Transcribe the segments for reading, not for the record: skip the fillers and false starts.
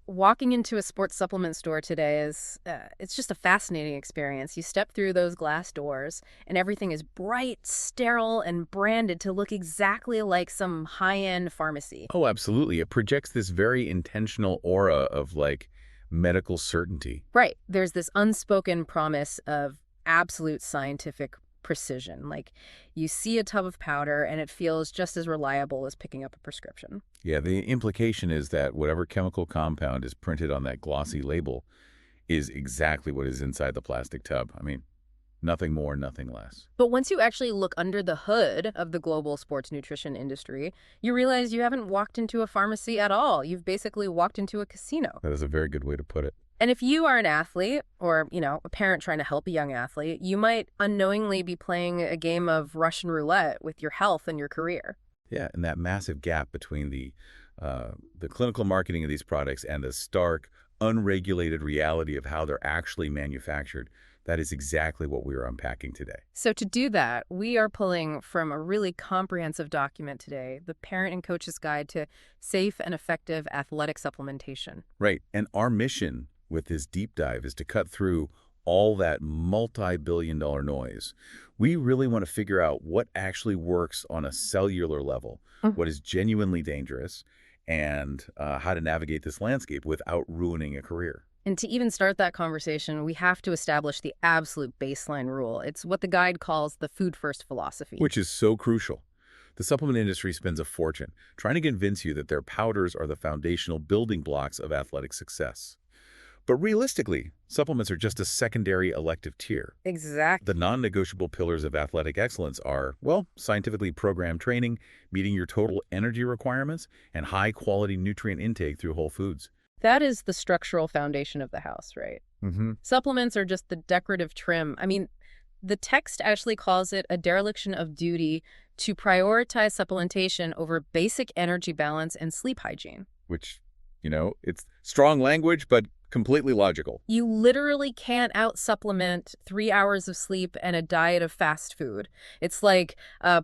Walking into a sports supplement store today it's just a fascinating experience. You step through those glass doors and everything is bright, sterile, and branded to look exactly like some high-end pharmacy. Oh, absolutely. It projects this very intentional aura of like medical certainty. Right. There's this unspoken promise of absolute scientific precision. Like you see a tub of powder and it feels just as reliable as picking up a prescription. Yeah, the implication is that whatever chemical compound is printed on that glossy label is exactly what is inside the plastic tub. I mean, nothing more, nothing less. But once you actually look under the hood of the global sports nutrition industry, you realize you haven't walked into a pharmacy at all. You've basically walked into a casino. That is a very good way to put it. And if you are an athlete or, a parent trying to help a young athlete, you might unknowingly be playing a game of Russian roulette with your health and your career. Yeah, and that massive gap between the clinical marketing of these products and the stark, unregulated reality of how they're actually manufactured, that is exactly what we are unpacking today. So to do that, we are pulling from a really comprehensive document today, the Parent and Coach's Guide to Safe and Effective Athletic Supplementation. Right, and our mission with this deep dive is to cut through all that multi-billion-dollar noise. We really want to figure out what actually works on a cellular level, what is genuinely dangerous, and how to navigate this landscape without ruining a career. And to even start that conversation, we have to establish the absolute baseline rule. It's what the guide calls the food first philosophy. Which is so crucial. The supplement industry spends a fortune trying to convince you that their powders are the foundational building blocks of athletic success. But realistically, supplements are just a secondary elective tier. Exactly. The non-negotiable pillars of athletic excellence are, well, scientifically programmed training, meeting your total energy requirements, and high-quality nutrient intake through whole foods. That is the structural foundation of the house, right? Mm-hmm. Supplements are just the decorative trim. I mean, the text actually calls it a dereliction of duty to prioritize supplementation over basic energy balance and sleep hygiene. Which, it's strong language, but completely logical. You literally can't out-supplement 3 hours of sleep and a diet of fast food. It's like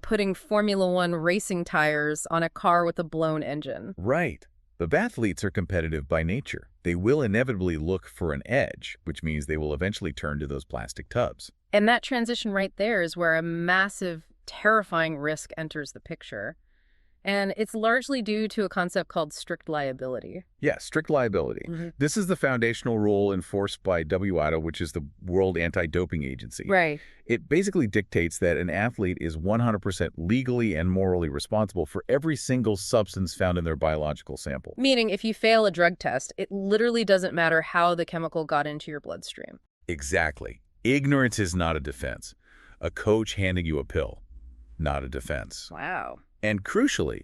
putting Formula One racing tires on a car with a blown engine. Right. The athletes are competitive by nature. They will inevitably look for an edge, which means they will eventually turn to those plastic tubs. And that transition right there is where a massive, terrifying risk enters the picture. And it's largely due to a concept called strict liability. Yeah, strict liability. This is the foundational rule enforced by WADA, which is the World Anti-Doping Agency. Right. It basically dictates that an athlete is 100% legally and morally responsible for every single substance found in their biological sample. Meaning if you fail a drug test, it literally doesn't matter how the chemical got into your bloodstream. Exactly. Ignorance is not a defense. A coach handing you a pill, not a defense. Wow. And crucially,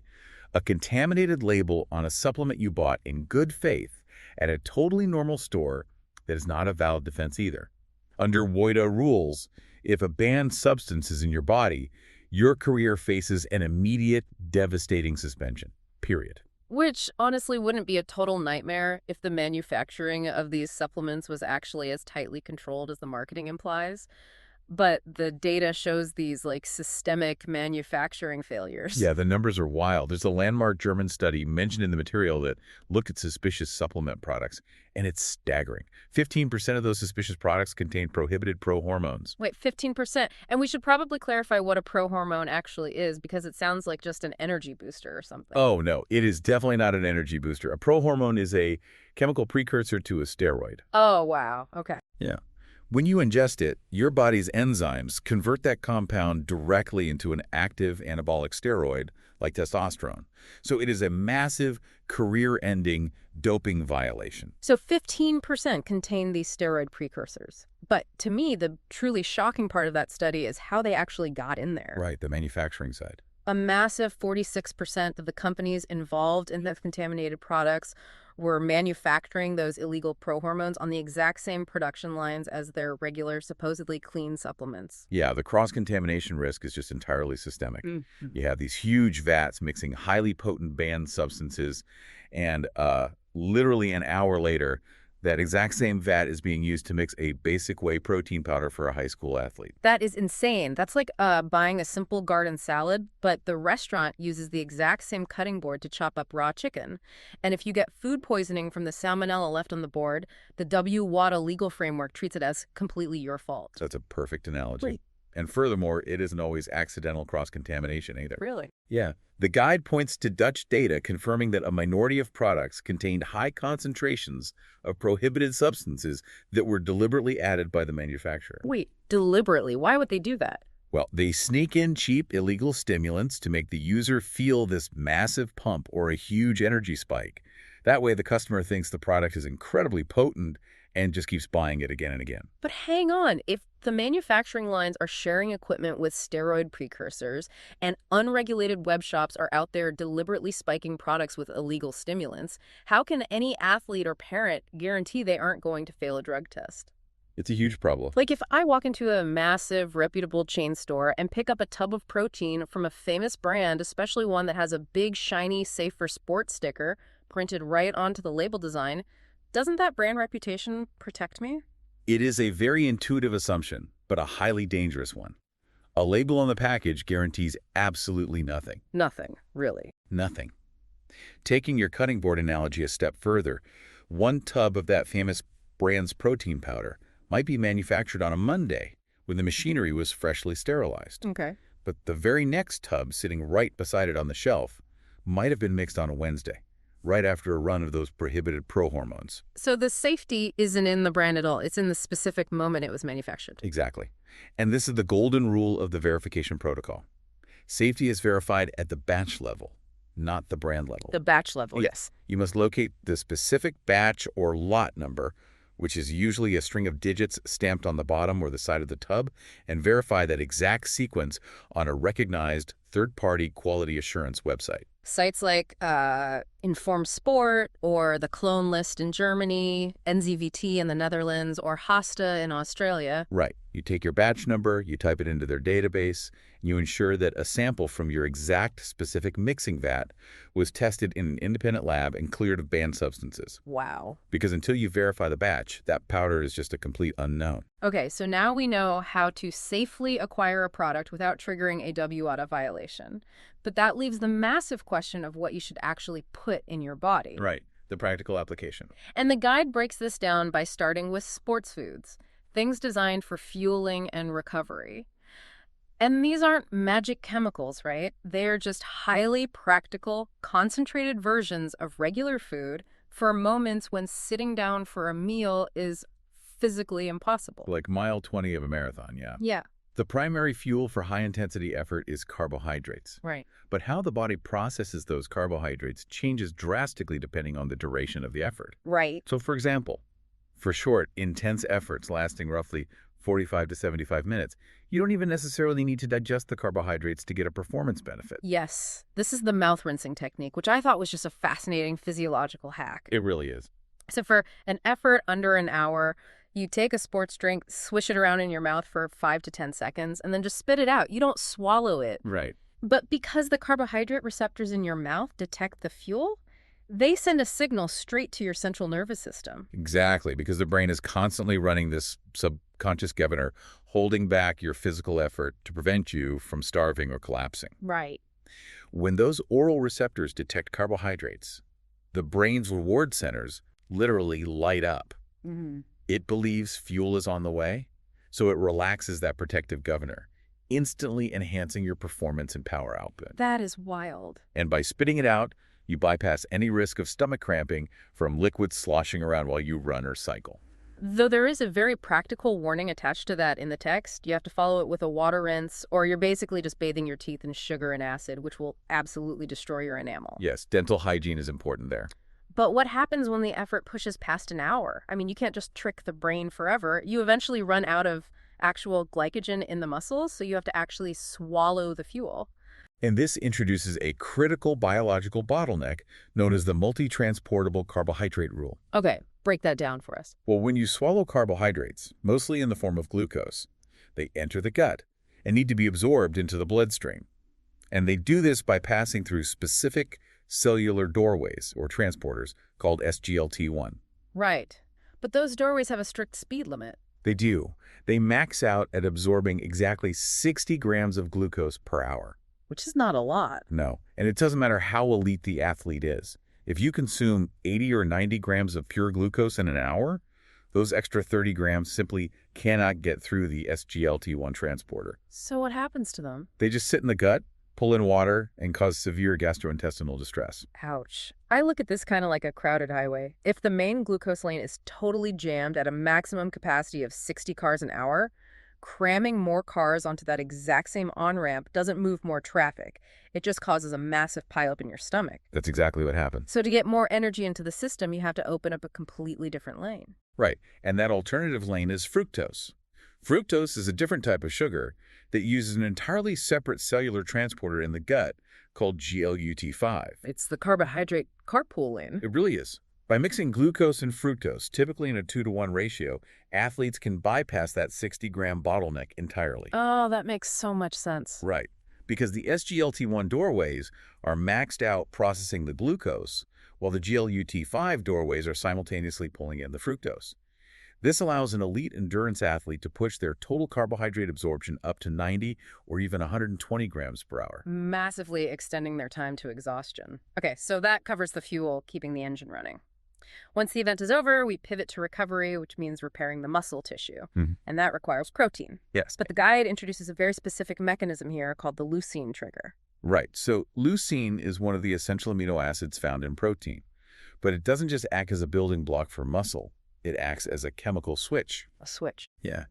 a contaminated label on a supplement you bought in good faith at a totally normal store that is not a valid defense either. Under WADA rules, if a banned substance is in your body, your career faces an immediate, devastating suspension, period. Which honestly wouldn't be a total nightmare if the manufacturing of these supplements was actually as tightly controlled as the marketing implies. But the data shows these systemic manufacturing failures. Yeah, the numbers are wild. There's a landmark German study mentioned in the material that looked at suspicious supplement products, and it's staggering. 15% of those suspicious products contain prohibited prohormones. Wait, 15%? And we should probably clarify what a prohormone actually is, because it sounds like just an energy booster or something. Oh, no, it is definitely not an energy booster. A prohormone is a chemical precursor to a steroid. Oh, wow. Okay. Yeah. When you ingest it, your body's enzymes convert that compound directly into an active anabolic steroid like testosterone. So it is a massive, career-ending doping violation. So 15% contain these steroid precursors. But to me, the truly shocking part of that study is how they actually got in there. Right, the manufacturing side. A massive 46% of the companies involved in the contaminated products were manufacturing those illegal prohormones on the exact same production lines as their regular, supposedly clean supplements. Yeah, the cross-contamination risk is just entirely systemic. Mm-hmm. You have these huge vats mixing highly potent banned substances, and literally an hour later, That exact same vat is being used to mix a basic whey protein powder for a high school athlete. That is insane. That's like buying a simple garden salad, but the restaurant uses the exact same cutting board to chop up raw chicken. And if you get food poisoning from the salmonella left on the board, the WWADA legal framework treats it as completely your fault. That's a perfect analogy. Wait. And furthermore, it isn't always accidental cross-contamination either. Really? Yeah. The guide points to Dutch data confirming that a minority of products contained high concentrations of prohibited substances that were deliberately added by the manufacturer. Wait, deliberately? Why would they do that? Well, they sneak in cheap, illegal stimulants to make the user feel this massive pump or a huge energy spike. That way, the customer thinks the product is incredibly potent and just keeps buying it again and again. But hang on, if the manufacturing lines are sharing equipment with steroid precursors and unregulated web shops are out there deliberately spiking products with illegal stimulants, how can any athlete or parent guarantee they aren't going to fail a drug test? It's a huge problem. Like if I walk into a massive, reputable chain store and pick up a tub of protein from a famous brand, especially one that has a big, shiny, safe for sport sticker printed right onto the label design, doesn't that brand reputation protect me? It is a very intuitive assumption, but a highly dangerous one. A label on the package guarantees absolutely nothing. Nothing, really. Nothing. Taking your cutting board analogy a step further, one tub of that famous brand's protein powder might be manufactured on a Monday when the machinery was freshly sterilized. Okay. But the very next tub sitting right beside it on the shelf might have been mixed on a Wednesday, right after a run of those prohibited pro-hormones. So the safety isn't in the brand at all. It's in the specific moment it was manufactured. Exactly. And this is the golden rule of the verification protocol. Safety is verified at the batch level, not the brand level. The batch level, yes. You must locate the specific batch or lot number, which is usually a string of digits stamped on the bottom or the side of the tub, and verify that exact sequence on a recognized third-party quality assurance website. Sites like Inform Sport or the Clone List in Germany, NZVT in the Netherlands, or HASTA in Australia. Right. You take your batch number, you type it into their database, and you ensure that a sample from your exact specific mixing vat was tested in an independent lab and cleared of banned substances. Wow. Because until you verify the batch, that powder is just a complete unknown. Okay, so now we know how to safely acquire a product without triggering a WADA violation. But that leaves the massive question of what you should actually put in your body. Right. The practical application. And the guide breaks this down by starting with sports foods, things designed for fueling and recovery. And these aren't magic chemicals, right? They're just highly practical, concentrated versions of regular food for moments when sitting down for a meal is physically impossible. Like mile 20 of a marathon, yeah. Yeah. The primary fuel for high-intensity effort is carbohydrates. Right. But how the body processes those carbohydrates changes drastically depending on the duration of the effort. Right. So, for example, for short, intense efforts lasting roughly 45 to 75 minutes, you don't even necessarily need to digest the carbohydrates to get a performance benefit. Yes. This is the mouth rinsing technique, which I thought was just a fascinating physiological hack. It really is. So for an effort under an hour, you take a sports drink, swish it around in your mouth for 5 to 10 seconds, and then just spit it out. You don't swallow it. Right. But because the carbohydrate receptors in your mouth detect the fuel, they send a signal straight to your central nervous system. Exactly, because the brain is constantly running this subconscious governor, holding back your physical effort to prevent you from starving or collapsing. Right. When those oral receptors detect carbohydrates, the brain's reward centers literally light up. Mm-hmm. It believes fuel is on the way, so it relaxes that protective governor, instantly enhancing your performance and power output. That is wild. And by spitting it out, you bypass any risk of stomach cramping from liquids sloshing around while you run or cycle. Though there is a very practical warning attached to that in the text, you have to follow it with a water rinse, or you're basically just bathing your teeth in sugar and acid, which will absolutely destroy your enamel. Yes, dental hygiene is important there. But what happens when the effort pushes past an hour? I mean, you can't just trick the brain forever. You eventually run out of actual glycogen in the muscles, so you have to actually swallow the fuel. And this introduces a critical biological bottleneck known as the multi-transportable carbohydrate rule. Okay, break that down for us. Well, when you swallow carbohydrates, mostly in the form of glucose, they enter the gut and need to be absorbed into the bloodstream. And they do this by passing through specific cellular doorways or transporters called SGLT1. Right. But those doorways have a strict speed limit. They do. They max out at absorbing exactly 60 grams of glucose per hour. Which is not a lot. No, and it doesn't matter how elite the athlete is. If you consume 80 or 90 grams of pure glucose in an hour, those extra 30 grams simply cannot get through the SGLT1 transporter. So what happens to them? They just sit in the gut, pull in water, and cause severe gastrointestinal distress. Ouch. I look at this kind of like a crowded highway. If the main glucose lane is totally jammed at a maximum capacity of 60 cars an hour, cramming more cars onto that exact same on-ramp doesn't move more traffic. It just causes a massive pileup in your stomach. That's exactly what happens. So to get more energy into the system, you have to open up a completely different lane. Right, and that alternative lane is fructose. Fructose is a different type of sugar that uses an entirely separate cellular transporter in the gut called GLUT5. It's the carbohydrate carpool lane. It really is. By mixing glucose and fructose, typically in a 2-to-1 ratio, athletes can bypass that 60-gram bottleneck entirely. Oh, that makes so much sense. Right, because the SGLT1 doorways are maxed out processing the glucose, while the GLUT5 doorways are simultaneously pulling in the fructose. This allows an elite endurance athlete to push their total carbohydrate absorption up to 90 or even 120 grams per hour. Massively extending their time to exhaustion. Okay, so that covers the fuel, keeping the engine running. Once the event is over, we pivot to recovery, which means repairing the muscle tissue. And that requires protein. Yes. But the guide introduces a very specific mechanism here called the leucine trigger. Right. So leucine is one of the essential amino acids found in protein. But it doesn't just act as a building block for muscle. It acts as a chemical switch. A switch. Yeah.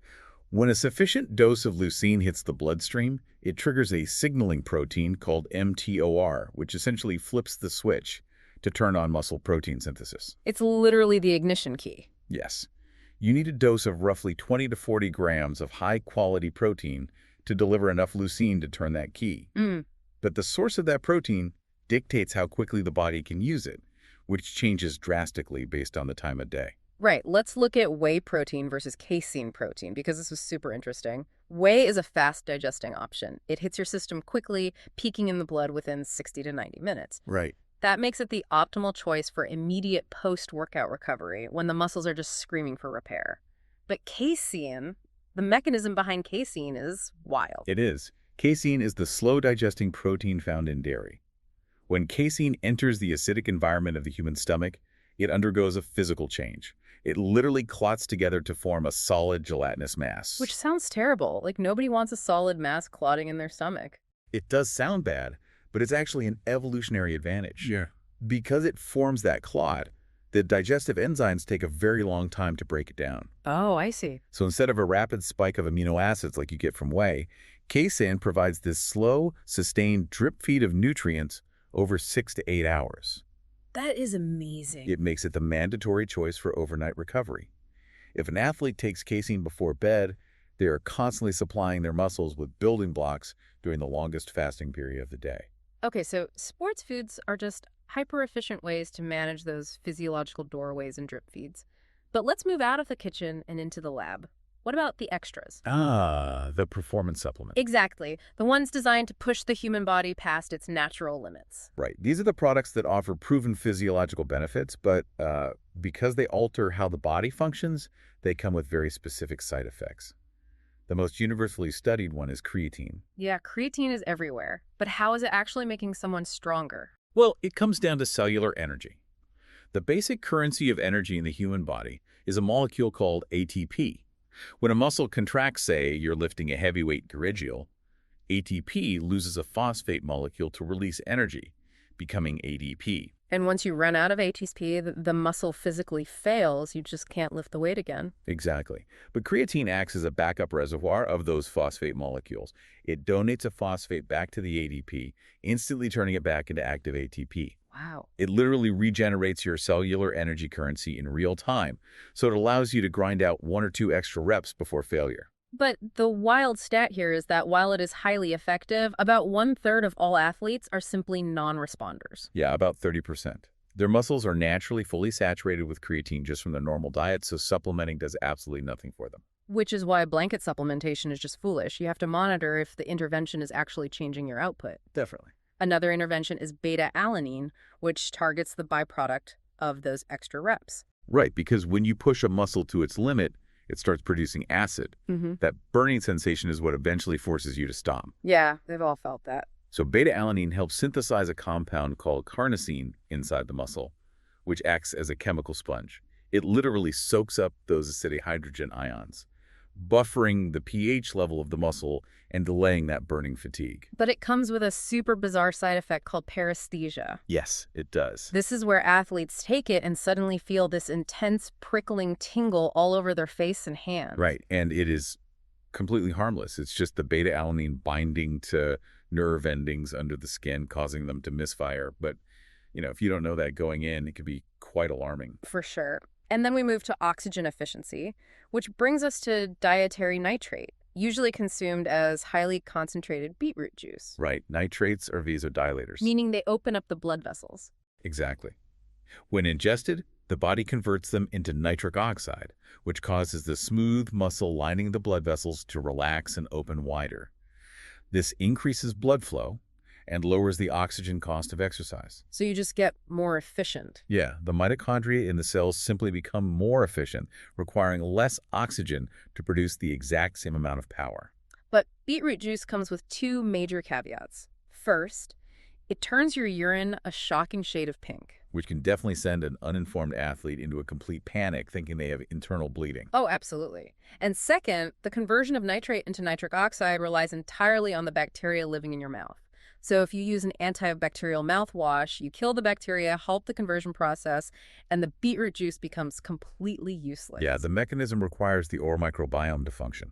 When a sufficient dose of leucine hits the bloodstream, it triggers a signaling protein called mTOR, which essentially flips the switch to turn on muscle protein synthesis. It's literally the ignition key. Yes. You need a dose of roughly 20 to 40 grams of high-quality protein to deliver enough leucine to turn that key. But the source of that protein dictates how quickly the body can use it, which changes drastically based on the time of day. Right, let's look at whey protein versus casein protein because this was super interesting. Whey is a fast-digesting option. It hits your system quickly, peaking in the blood within 60 to 90 minutes. Right. That makes it the optimal choice for immediate post-workout recovery when the muscles are just screaming for repair. But casein, the mechanism behind casein is wild. It is. Casein is the slow-digesting protein found in dairy. When casein enters the acidic environment of the human stomach, it undergoes a physical change. It literally clots together to form a solid gelatinous mass. Which sounds terrible. Like nobody wants a solid mass clotting in their stomach. It does sound bad, but it's actually an evolutionary advantage. Yeah. Because it forms that clot, the digestive enzymes take a very long time to break it down. Oh, I see. So instead of a rapid spike of amino acids like you get from whey, casein provides this slow, sustained drip feed of nutrients over 6 to 8 hours. That is amazing. It makes it the mandatory choice for overnight recovery. If an athlete takes casein before bed, they are constantly supplying their muscles with building blocks during the longest fasting period of the day. Okay, so sports foods are just hyper-efficient ways to manage those physiological doorways and drip feeds. But let's move out of the kitchen and into the lab. What about the extras? The performance supplement. Exactly. The ones designed to push the human body past its natural limits. Right. These are the products that offer proven physiological benefits, but because they alter how the body functions, they come with very specific side effects. The most universally studied one is creatine. Yeah, creatine is everywhere. But how is it actually making someone stronger? Well, it comes down to cellular energy. The basic currency of energy in the human body is a molecule called ATP. When a muscle contracts, say, you're lifting a heavyweight girigial, ATP loses a phosphate molecule to release energy, becoming ADP. And once you run out of ATP, the muscle physically fails. You just can't lift the weight again. Exactly. But creatine acts as a backup reservoir of those phosphate molecules. It donates a phosphate back to the ADP, instantly turning it back into active ATP. Wow. It literally regenerates your cellular energy currency in real time, so it allows you to grind out 1 or 2 extra reps before failure. But the wild stat here is that while it is highly effective, about 1/3 of all athletes are simply non-responders. Yeah, about 30%. Their muscles are naturally fully saturated with creatine just from their normal diet, so supplementing does absolutely nothing for them. Which is why blanket supplementation is just foolish. You have to monitor if the intervention is actually changing your output. Definitely. Another intervention is beta-alanine, which targets the byproduct of those extra reps. Right, because when you push a muscle to its limit, it starts producing acid. Mm-hmm. That burning sensation is what eventually forces you to stop. Yeah, they've all felt that. So beta-alanine helps synthesize a compound called carnosine inside the muscle, which acts as a chemical sponge. It literally soaks up those acidic hydrogen ions, buffering the pH level of the muscle and delaying that burning fatigue. But it comes with a super bizarre side effect called paresthesia. Yes, it does. This is where athletes take it and suddenly feel this intense prickling tingle all over their face and hands. Right, and it is completely harmless. It's just the beta-alanine binding to nerve endings under the skin, causing them to misfire. But, if you don't know that going in, it could be quite alarming. For sure. And then we move to oxygen efficiency, which brings us to dietary nitrate, usually consumed as highly concentrated beetroot juice. Right, nitrates are vasodilators. Meaning they open up the blood vessels. Exactly. When ingested, the body converts them into nitric oxide, which causes the smooth muscle lining the blood vessels to relax and open wider. This increases blood flow and lowers the oxygen cost of exercise. So you just get more efficient. Yeah, the mitochondria in the cells simply become more efficient, requiring less oxygen to produce the exact same amount of power. But beetroot juice comes with two major caveats. First, it turns your urine a shocking shade of pink. Which can definitely send an uninformed athlete into a complete panic, thinking they have internal bleeding. Oh, absolutely. And second, the conversion of nitrate into nitric oxide relies entirely on the bacteria living in your mouth. So if you use an antibacterial mouthwash, you kill the bacteria, halt the conversion process, and the beetroot juice becomes completely useless. Yeah, the mechanism requires the oral microbiome to function.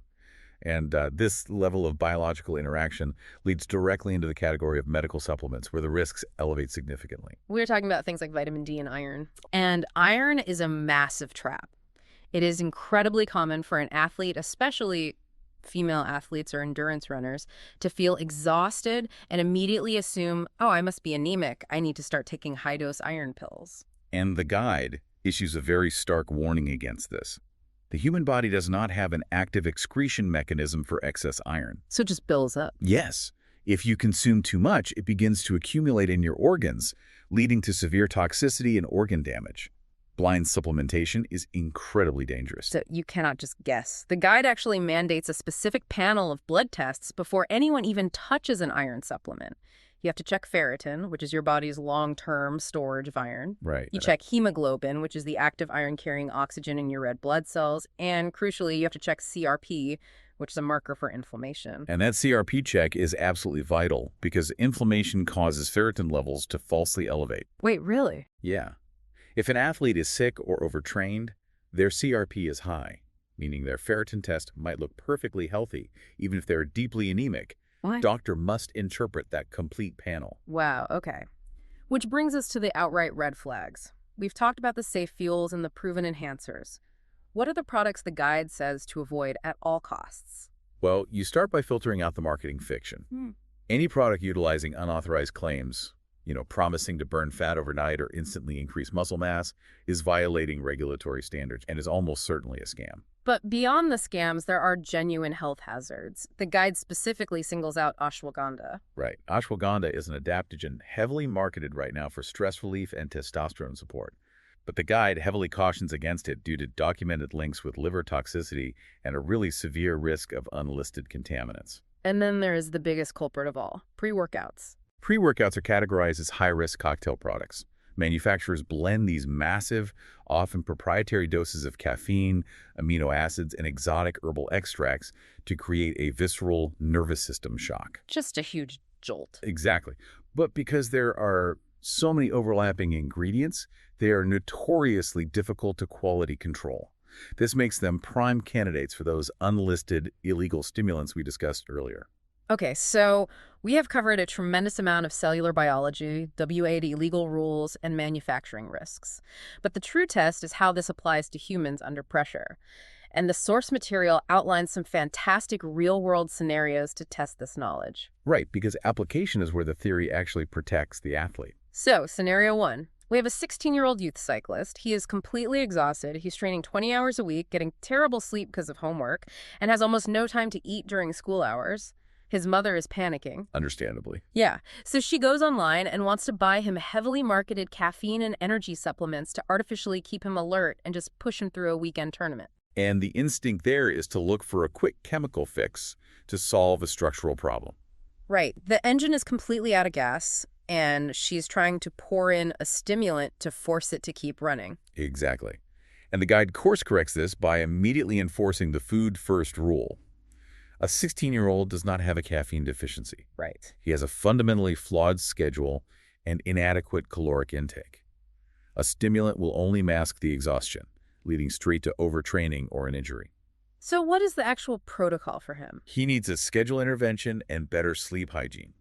And this level of biological interaction leads directly into the category of medical supplements, where the risks elevate significantly. We're talking about things like vitamin D and iron. And iron is a massive trap. It is incredibly common for an athlete, especially female athletes or endurance runners, to feel exhausted and immediately assume, oh, I must be anemic. I need to start taking high-dose iron pills. And the guide issues a very stark warning against this. The human body does not have an active excretion mechanism for excess iron. So it just builds up. Yes, if you consume too much, it begins to accumulate in your organs, leading to severe toxicity and organ damage. Blind supplementation is incredibly dangerous. So you cannot just guess. The guide actually mandates a specific panel of blood tests before anyone even touches an iron supplement. You have to check ferritin, which is your body's long-term storage of iron. Right. You check hemoglobin, which is the active iron carrying oxygen in your red blood cells. And crucially, you have to check CRP, which is a marker for inflammation. And that CRP check is absolutely vital because inflammation causes ferritin levels to falsely elevate. Wait, really? Yeah. If an athlete is sick or overtrained, their CRP is high, meaning their ferritin test might look perfectly healthy, even if they're deeply anemic. What? Doctor must interpret that complete panel. Wow, okay. Which brings us to the outright red flags. We've talked about the safe fuels and the proven enhancers. What are the products the guide says to avoid at all costs? Well, you start by filtering out the marketing fiction. Any product utilizing unauthorized claims, promising to burn fat overnight or instantly increase muscle mass, is violating regulatory standards and is almost certainly a scam. But beyond the scams, there are genuine health hazards. The guide specifically singles out ashwagandha. Right. Ashwagandha is an adaptogen heavily marketed right now for stress relief and testosterone support. But the guide heavily cautions against it due to documented links with liver toxicity and a really severe risk of unlisted contaminants. And then there is the biggest culprit of all, pre-workouts. Pre-workouts are categorized as high-risk cocktail products. Manufacturers blend these massive, often proprietary doses of caffeine, amino acids, and exotic herbal extracts to create a visceral nervous system shock. Just a huge jolt. Exactly. But because there are so many overlapping ingredients, they are notoriously difficult to quality control. This makes them prime candidates for those unlisted illegal stimulants we discussed earlier. Okay, so we have covered a tremendous amount of cellular biology, WAD legal rules, and manufacturing risks. But the true test is how this applies to humans under pressure. And the source material outlines some fantastic real-world scenarios to test this knowledge. Right, because application is where the theory actually protects the athlete. So, scenario 1. We have a 16-year-old youth cyclist. He is completely exhausted. He's training 20 hours a week, getting terrible sleep because of homework, and has almost no time to eat during school hours. His mother is panicking. Understandably. Yeah, so she goes online and wants to buy him heavily marketed caffeine and energy supplements to artificially keep him alert and just push him through a weekend tournament. And the instinct there is to look for a quick chemical fix to solve a structural problem. Right. The engine is completely out of gas, and she's trying to pour in a stimulant to force it to keep running. Exactly. And the guide course corrects this by immediately enforcing the food first rule. A 16-year-old does not have a caffeine deficiency. Right. He has a fundamentally flawed schedule and inadequate caloric intake. A stimulant will only mask the exhaustion, leading straight to overtraining or an injury. So what is the actual protocol for him? He needs a schedule intervention and better sleep hygiene.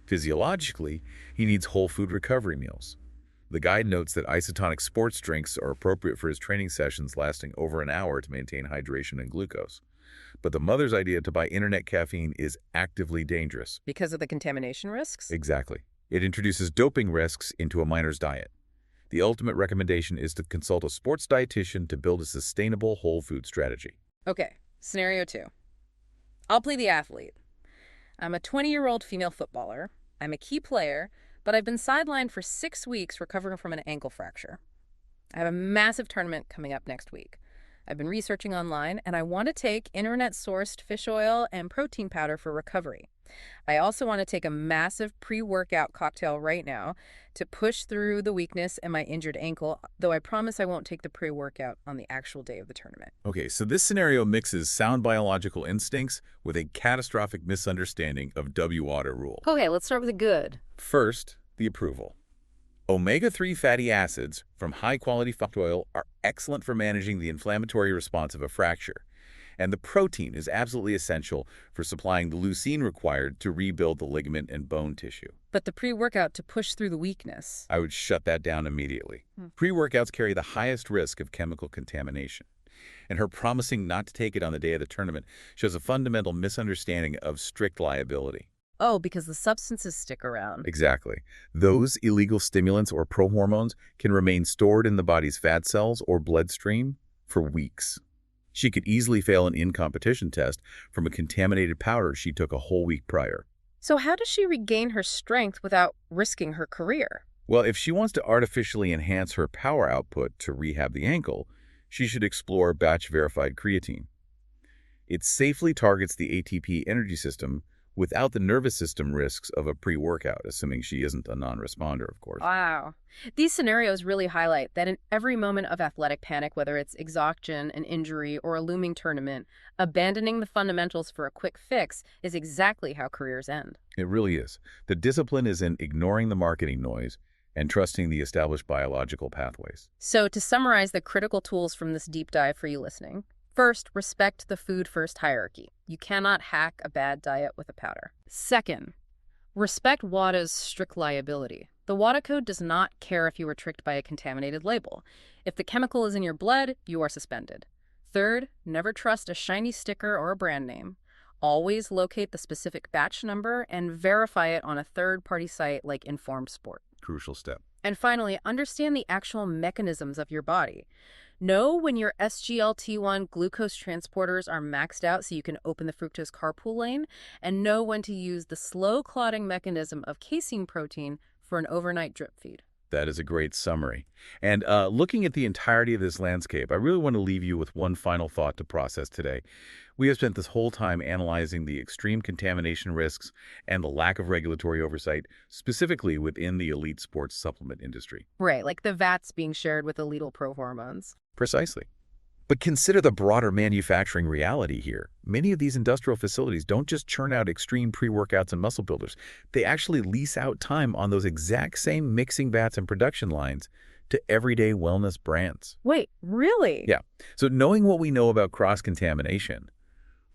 Physiologically, he needs whole food recovery meals. The guide notes that isotonic sports drinks are appropriate for his training sessions lasting over an hour to maintain hydration and glucose. But the mother's idea to buy internet caffeine is actively dangerous. Because of the contamination risks? Exactly. It introduces doping risks into a minor's diet. The ultimate recommendation is to consult a sports dietitian to build a sustainable whole food strategy. Okay, scenario 2. I'll play the athlete. I'm a 20-year-old female footballer. I'm a key player, but I've been sidelined for 6 weeks recovering from an ankle fracture. I have a massive tournament coming up next week. I've been researching online, and I want to take internet-sourced fish oil and protein powder for recovery. I also want to take a massive pre-workout cocktail right now to push through the weakness in my injured ankle, though I promise I won't take the pre-workout on the actual day of the tournament. Okay, so this scenario mixes sound biological instincts with a catastrophic misunderstanding of WADA rule. Okay, let's start with the good. First, the approval. Omega-3 fatty acids from high-quality fish oil are excellent for managing the inflammatory response of a fracture. And the protein is absolutely essential for supplying the leucine required to rebuild the ligament and bone tissue. But the pre-workout to push through the weakness. I would shut that down immediately. Pre-workouts carry the highest risk of chemical contamination. And her promising not to take it on the day of the tournament shows a fundamental misunderstanding of strict liability. Oh, because the substances stick around. Exactly. Those illegal stimulants or prohormones can remain stored in the body's fat cells or bloodstream for weeks. She could easily fail an in-competition test from a contaminated powder she took a whole week prior. So how does she regain her strength without risking her career? Well, if she wants to artificially enhance her power output to rehab the ankle, she should explore batch-verified creatine. It safely targets the ATP energy system without the nervous system risks of a pre-workout, assuming she isn't a non-responder, of course. Wow. These scenarios really highlight that in every moment of athletic panic, whether it's exhaustion, an injury, or a looming tournament, abandoning the fundamentals for a quick fix is exactly how careers end. It really is. The discipline is in ignoring the marketing noise and trusting the established biological pathways. So to summarize the critical tools from this deep dive for you listening, first, respect the food-first hierarchy. You cannot hack a bad diet with a powder. Second, respect WADA's strict liability. The WADA code does not care if you were tricked by a contaminated label. If the chemical is in your blood, you are suspended. Third, never trust a shiny sticker or a brand name. Always locate the specific batch number and verify it on a third-party site like Informed Sport. Crucial step. And finally, understand the actual mechanisms of your body. Know when your SGLT1 glucose transporters are maxed out so you can open the fructose carpool lane, and know when to use the slow clotting mechanism of casein protein for an overnight drip feed. That is a great summary. And looking at the entirety of this landscape, I really want to leave you with one final thought to process today. We have spent this whole time analyzing the extreme contamination risks and the lack of regulatory oversight, specifically within the elite sports supplement industry. Right, like the vats being shared with illegal pro-hormones. Precisely. But consider the broader manufacturing reality here. Many of these industrial facilities don't just churn out extreme pre-workouts and muscle builders. They actually lease out time on those exact same mixing vats and production lines to everyday wellness brands. Wait, really? Yeah. So knowing what we know about cross-contamination,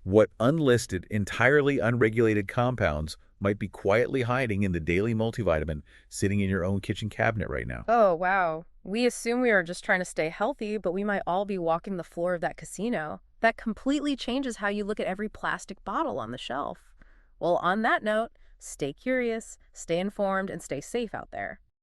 what unlisted, entirely unregulated compounds might be quietly hiding in the daily multivitamin sitting in your own kitchen cabinet right now. Oh, wow. We assume we are just trying to stay healthy, but we might all be walking the floor of that casino. That completely changes how you look at every plastic bottle on the shelf. Well, on that note, stay curious, stay informed, and stay safe out there.